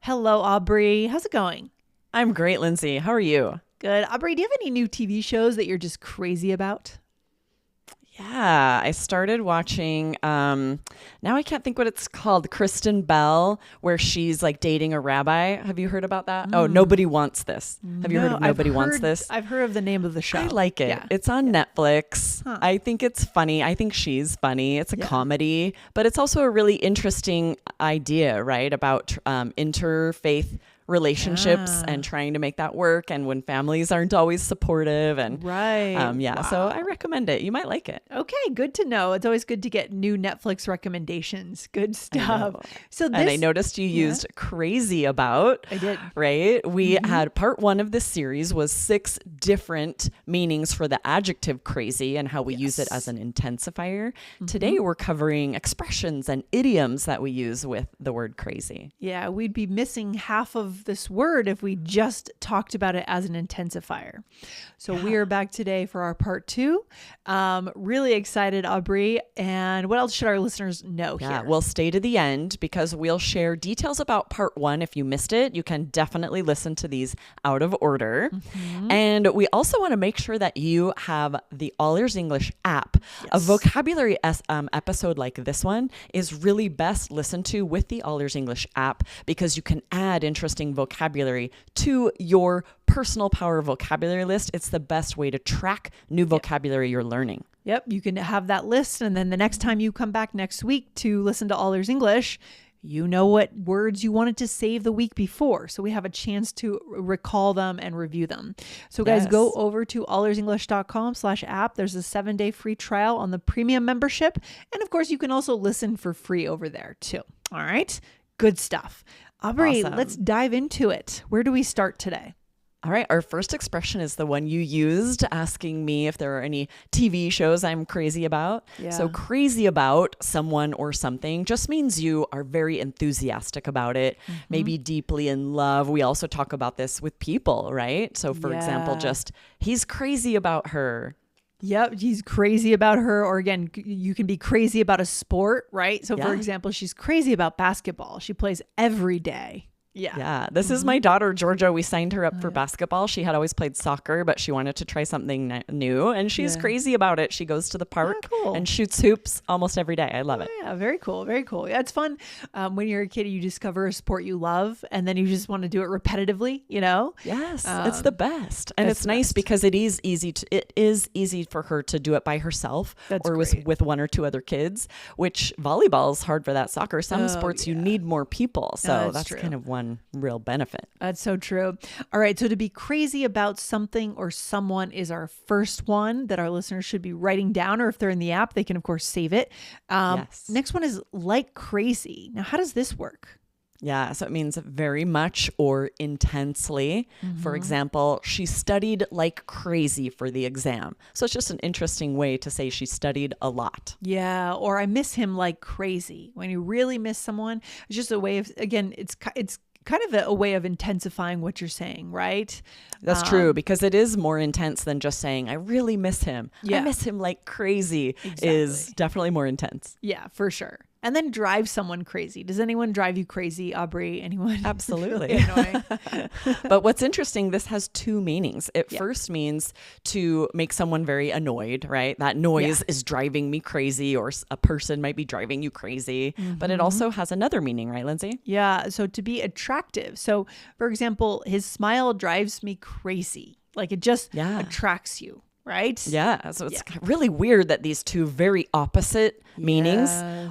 Hello, Aubrey. How's it going? I'm great, Lindsay. How are you? Good. Aubrey, do you have any new TV shows that you're just crazy about? Yeah, I started watching, now I can't think what it's called, Kristen Bell, where she's like dating a rabbi. Have you heard about that? Oh, Nobody Wants This. Have you heard of Nobody Wants This? I've heard of the name of the show. I like it. Yeah. It's on Netflix. Huh. I think it's funny. I think she's funny. It's a comedy, but it's also a really interesting idea, right? About interfaith relationships and trying to make that work, and when families aren't always supportive, and so I recommend it. You might like it. Okay, good to know. It's always good to get new Netflix recommendations. Good stuff. And I noticed you used crazy about. I did. Right? We had part one of this series was 6 different meanings for the adjective crazy and how we use it as an intensifier. Today we're covering expressions and idioms that we use with the word crazy. Yeah, we'd be missing half of this word if we just talked about it as an intensifier. So we are back today for our part 2. Really excited, Aubrey. And what else should our listeners know here? We'll stay to the end because we'll share details about part 1. If you missed it, you can definitely listen to these out of order. And we also want to make sure that you have the All Ears English app. A vocabulary episode like this one is really best listened to with the All Ears English app because you can add interesting vocabulary to your personal power vocabulary list. It's the best way to track new vocabulary you're learning. Yep, you can have that list, and then the next time you come back next week to listen to All Ears English, you know what words you wanted to save the week before. So we have a chance to recall them and review them. So guys, go over to allearsenglish.com/app. There's a 7-day free trial on the premium membership. And of course, you can also listen for free over there too. All right, good stuff. Aubrey, let's dive into it. Where do we start today? All right. Our first expression is the one you used, asking me if there are any TV shows I'm crazy about. Yeah. So crazy about someone or something just means you are very enthusiastic about it, maybe deeply in love. We also talk about this with people, right? So for example, just he's crazy about her. Yep, he's crazy about her. Or again, you can be crazy about a sport, right? So for example, she's crazy about basketball. She plays every day. Yeah. This is my daughter, Georgia. We signed her up for basketball. She had always played soccer, but she wanted to try something new, and she's crazy about it. She goes to the park and shoots hoops almost every day. I love it. Yeah, very cool. Very cool. Yeah, it's fun. When you're a kid, you discover a sport you love, and then you just want to do it repetitively, you know? Yes, it's the best. And it's nice because it is easy for her to do it by herself with 1 or 2 other kids, which volleyball is hard for that. Soccer. Some sports you need more people. So that's kind of one real benefit. That's so true. All right. So to be crazy about something or someone is our first one that our listeners should be writing down, or if they're in the app, they can of course save it. Next one is like crazy. Now, how does this work? Yeah, so it means very much or intensely. For example, she studied like crazy for the exam. So it's just an interesting way to say she studied a lot. Yeah, or I miss him like crazy. When you really miss someone, it's just a way of, again, it's kind of a way of intensifying what you're saying, right? That's true, because it is more intense than just saying, I really miss him. I miss him like crazy is definitely more intense. Yeah, for sure. And then drive someone crazy. Does anyone drive you crazy, Aubrey? Anyone? Absolutely. Really annoying? But what's interesting, this has 2 meanings. It first means to make someone very annoyed, right? That noise is driving me crazy, or a person might be driving you crazy. But it also has another meaning, right, Lindsay? Yeah. So to be attractive. So for example, his smile drives me crazy. Like it just attracts you. Right? Yeah. So it's really weird that these 2 very opposite meanings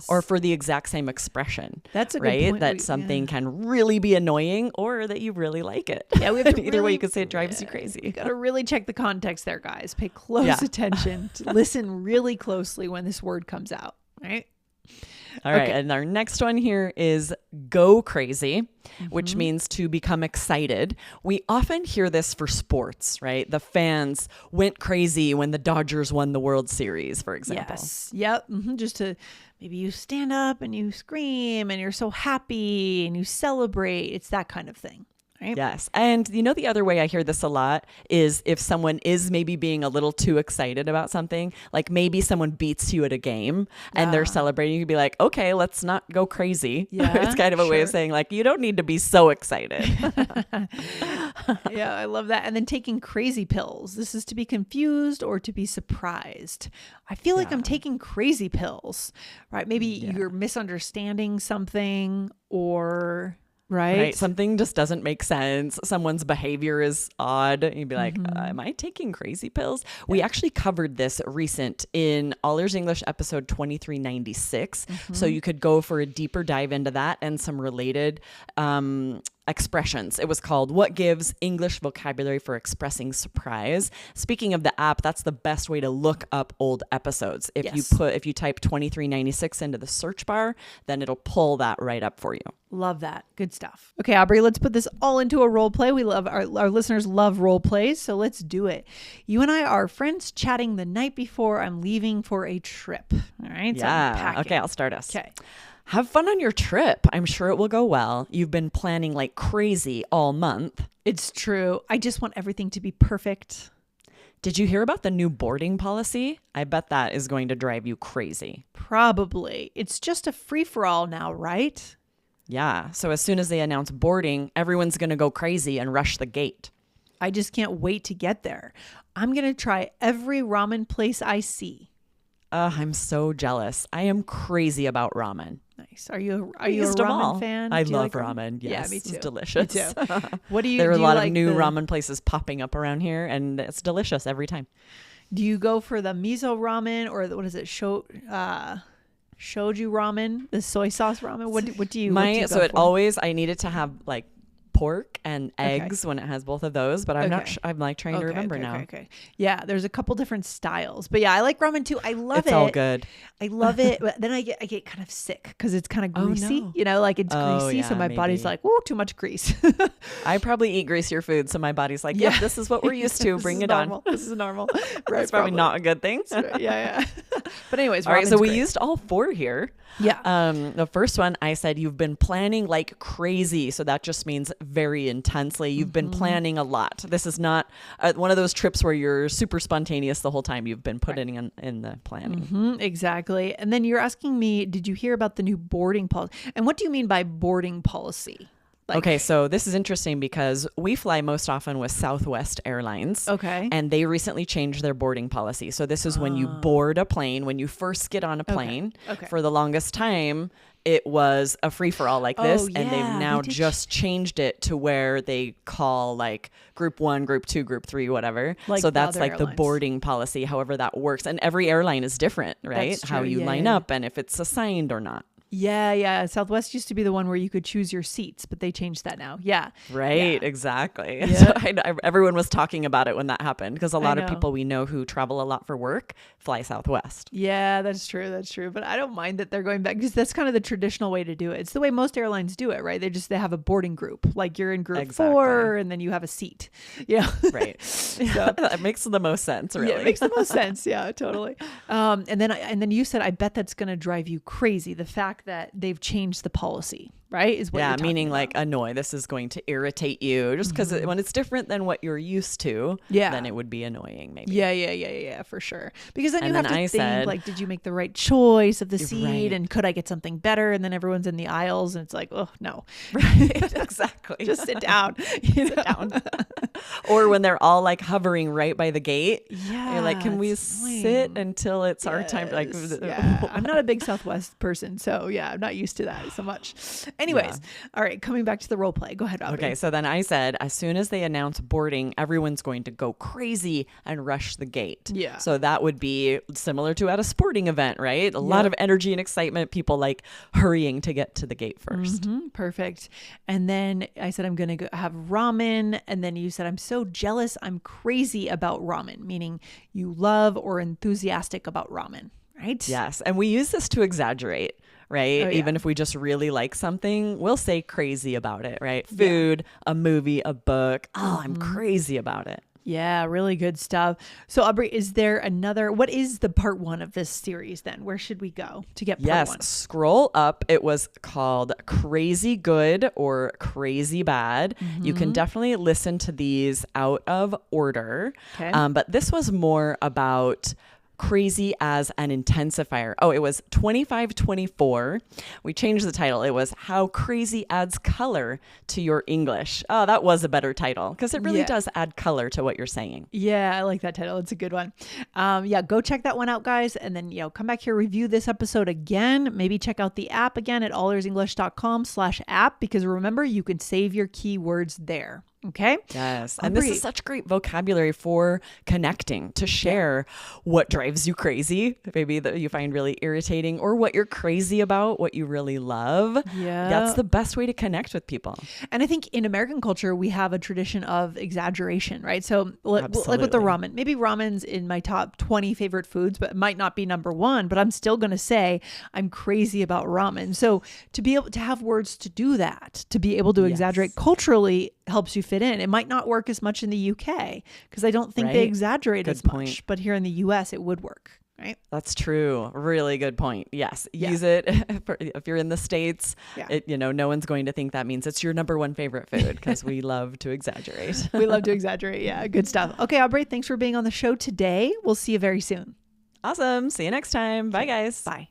are for the exact same expression. That's a good point. That something can really be annoying or that you really like it. Yeah, we have to either way you could say it drives you crazy. You got to really check the context there, guys. Pay close attention. Listen really closely when this word comes out, right? All right. And our next one here is go crazy, which means to become excited. We often hear this for sports, right? The fans went crazy when the Dodgers won the World Series, for example. Yes. Yep. Just to maybe you stand up and you scream and you're so happy and you celebrate. It's that kind of thing. right? Yes. And you know, the other way I hear this a lot is if someone is maybe being a little too excited about something, like maybe someone beats you at a game and they're celebrating, you could be like, okay, let's not go crazy. Yeah, It's kind of a way of saying like, you don't need to be so excited. Yeah, I love that. And then taking crazy pills. This is to be confused or to be surprised. I feel like I'm taking crazy pills, right? Maybe you're misunderstanding something or... Right. Something just doesn't make sense. Someone's behavior is odd. You'd be like, am I taking crazy pills? We actually covered this recent in All Ears English episode 2396. So you could go for a deeper dive into that and some related expressions. It was called What Gives English Vocabulary for Expressing Surprise. Speaking of the app, that's the best way to look up old episodes. If you type 2396 into the search bar, then it'll pull that right up for you. Love that. Good stuff. Okay, Aubrey, let's put this all into a role play. We love our listeners love role plays, so let's do it. You and I are friends chatting the night before I'm leaving for a trip. All right. Yeah. So okay, I'll start us. Okay. Have fun on your trip. I'm sure it will go well. You've been planning like crazy all month. It's true. I just want everything to be perfect. Did you hear about the new boarding policy? I bet that is going to drive you crazy. Probably. It's just a free-for-all now, right? Yeah. So as soon as they announce boarding, everyone's going to go crazy and rush the gate. I just can't wait to get there. I'm going to try every ramen place I see. I'm so jealous. I am crazy about ramen. Nice. Are you a ramen fan? I love ramen. Yes, yeah, me too. It's delicious. Me too. What do you? There are a lot of new the... ramen places popping up around here, and it's delicious every time. Do you go for the miso ramen or what is it? Shoju ramen, the soy sauce ramen. What do you? I need it to have like pork and eggs when it has both of those, but I'm not I'm like trying to remember now. Okay. Yeah, there's a couple different styles. But yeah, I like ramen too. I love it. It's all good. I love it. But then I get kind of sick because it's kind of greasy. No. You know, like it's greasy. So my body's like, whoa, too much grease. I probably eat greasier food. So my body's like, yep, this is what we're used to. Bring it on. This is normal. Right. It's probably not a good thing. Right. Yeah. But anyways, all right. So we used all four here. Yeah. The first one, I said, you've been planning like crazy. So that just means very intensely. You've been planning a lot. This is not one of those trips where you're super spontaneous the whole time. You've been putting in the planning. Exactly. And then you're asking me, did you hear about the new boarding policy? And what do you mean by boarding policy? Okay, so this is interesting because we fly most often with Southwest Airlines. Okay. And they recently changed their boarding policy. So this is when you board a plane, when you first get on a plane. Okay. For the longest time, it was a free-for-all like this. Yeah. And they've now just changed it to where they call like group 1, group 2, group 3, whatever. So that's like the boarding policy, however that works. And every airline is different, right? That's true. How you line up and if it's assigned or not. Yeah. Southwest used to be the one where you could choose your seats, but they changed that now. Yeah. Right. Yeah. Exactly. Yeah. So everyone was talking about it when that happened because a lot of people we know who travel a lot for work fly Southwest. Yeah, that's true. But I don't mind that they're going back because that's kind of the traditional way to do it. It's the way most airlines do it, right? They have a boarding group. Like you're in group 4 and then you have a seat. Yeah. Right. So that makes the most sense, really. Yeah, it makes the most sense. Yeah, totally. And then you said, I bet that's going to drive you crazy. The fact that they've changed the policy, right? Is what you're meaning about. Like annoy. This is going to irritate you just because when it's different than what you're used to, then it would be annoying maybe. Yeah, for sure. Because then you have to think like, did you make the right choice of the seat and could I get something better? And then everyone's in the aisles and it's like, oh no. Right, exactly. Just sit down. Sit down. Or when they're all like hovering right by the gate. Yeah. You're like, can we sit until it's our time? Like, I'm not a big Southwest person. So yeah, I'm not used to that so much. Anyways, all right, coming back to the role play. Go ahead, Aubrey. Okay, so then I said, as soon as they announce boarding, everyone's going to go crazy and rush the gate. Yeah. So that would be similar to at a sporting event, right? A lot of energy and excitement, people like hurrying to get to the gate first. Perfect. And then I said, I'm going to have ramen. And then you said, I'm so jealous. I'm crazy about ramen, meaning you love or enthusiastic about ramen, right? Yes. And we use this to exaggerate. Right? Oh, yeah. Even if we just really like something, we'll say crazy about it, right? Food, a movie, a book. Oh, I'm crazy about it. Yeah, really good stuff. So Aubrey, what is the part 1 of this series then? Where should we go to get part 1? Scroll up. It was called Crazy Good or Crazy Bad. You can definitely listen to these out of order. Okay. But this was more about crazy as an intensifier. Oh, it was 2524. We changed the title. It was How Crazy Adds Color to Your English. Oh, that was a better title because it really does add color to what you're saying. Yeah, I like that title. It's a good one. Go check that one out, guys. And then, come back here, review this episode again. Maybe check out the app again at allearsenglish.com/app, because remember, you can save your keywords there. Okay. Yes. And this is such great vocabulary for connecting, to share what drives you crazy, maybe that you find really irritating, or what you're crazy about, what you really love. Yeah. That's the best way to connect with people. And I think in American culture, we have a tradition of exaggeration, right? So like with the ramen, maybe ramen's in my top 20 favorite foods, but it might not be number 1, but I'm still going to say I'm crazy about ramen. So to be able to have words to do that, to be able to exaggerate culturally helps you fit in. It might not work as much in the UK because I don't think they exaggerate as much, but here in the US it would work, right? That's true. Really good point. Yes. Use it if you're in the States. No one's going to think that means it's your number 1 favorite food, because we love to exaggerate. We love to exaggerate. Yeah. Good stuff. Okay, Aubrey, thanks for being on the show today. We'll see you very soon. Awesome. See you next time. Bye, guys. Bye.